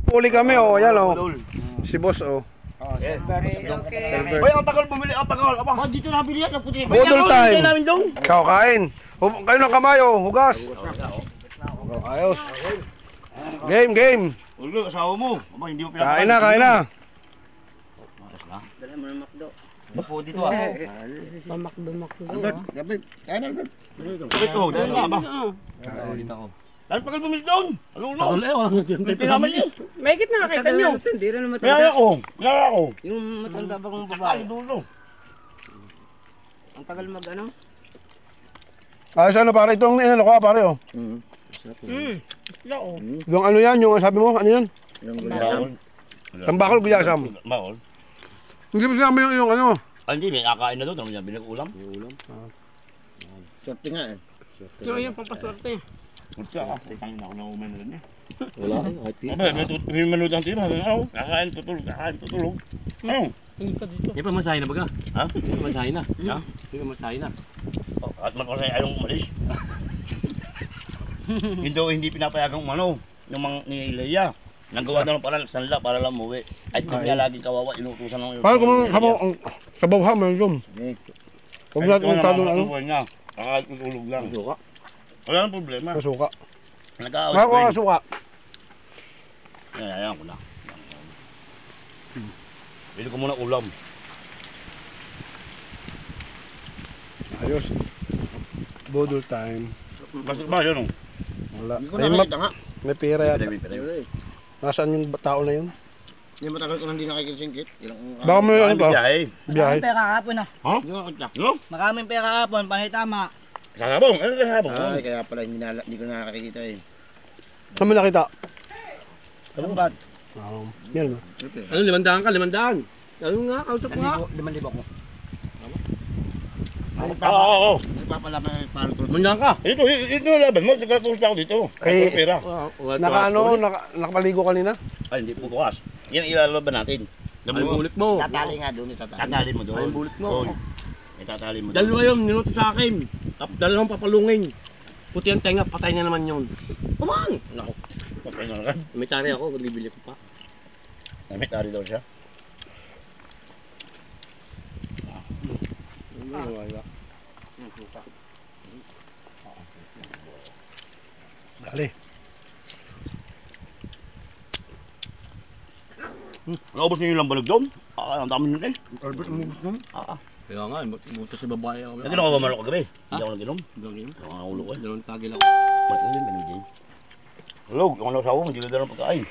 Puli kami oh, ayan oh. Si boss oh. Okay. Hoy, ang tagal bumili, ang tagal. Aba, dito nabili yan, ang puti. Budol time. Ikaw kain. Kayo ng kamay oh, hugas. Ayos. Game. Ulo, asawa mo. Aba, hindi mo Kain na. Dala mo ng McDo. Bapo dito ah. Pamakdo. Kain na, Albert. Ito, dahil na ba? Dito ako. Dahil pagal bumili doon. Alulo. May pinaman niya. May gitna nakita nyo. Hindi rin Kaya matanda. ako. Yung matanda bang babae. Ay, dulo. Ang tagal mag ano? Ayos ano pare, itong inano ko pare oh. Lao. Yung ano yan, yung sabi mo, ano yan? Baon. Tambakol guyasam. Baon. Hindi mo sinama yung ano. Hindi, may nakain na doon. Ano niya, binag-ulam? Swerte nga eh. So, yan pampaswerte. Kutsa ka. Tangin ako na umay na rin niya. Wala. May manood ang tira. Ano? Kakain, tutulog. Ano? Tingin ka dito. Di pa masahe na baga? Ha? Di pa masahe na? Ha? Di pa masahe na? At magkasay ayong umalis. Hindi pinapayagang ano, yung mga ni Leia. Nagawa na lang para sanla para lang muwi. Ay hindi niya laging kawawa inutusan ng. Pare kung sabaw ha, meron doon. Huwag natin yung talo ano. niya. Nakatulog lang. Suka. Wala nang problema. Masuka. Nag-aaway. Mako suka. Ayan ko na. Bili ko muna ulam. Ayos. Budol time. Bakit ba yun? Wala. Hindi ko Ay, nakikita nga. may pera yata. Nasaan yung tao na yun? Hindi matagal ko nang hindi nakikisingkit. Baka may ano pa? Biyahe. Biyahe. Pera kahapon ah. Ha? Hindi ko nakikita. No? Maraming pera kahapon, pangitama. Kakabong. Ano kakabong? Ay, kaya pala hindi ko nakakita eh. Saan mo nakita? Kabong. Yan ba? Ano, 500 ka? 500? Ano nga? Kausap ko nga. 5,000 ako. Oo. Nagpapalaman ng parang tulog. Manyan ka? Ito na laban mo. Sigurado ako dito. Eh, Pera. Nakapaligo kanina? Ay, hindi po bukas. Yan ilalaban natin. Ay, bulik mo. Tatali nga doon, itatali. Tatali mo doon. Ay, bulik mo. Doon. Itatali mo doon. Dalawa yun, niluto sa akin. Dalawang papalungin. Puti ang tenga, patay na naman yun. Kumang! Naku, Patay na lang. may tari ako, magbibili ko pa. May tari daw siya. Dali. Naubos niyo yung lambanog doon? Ang dami nyo eh. Albert, umubos mo? Kaya nga, buto sa babae ako. Nagin ako ba malok kagabi? Hindi ako naginom. Dalawang Ang ulo ko eh. Dalawang tagil ako. Ba't yun? Binigyan. Hello, yung ano asawa mo, hindi ka dalang pagkain.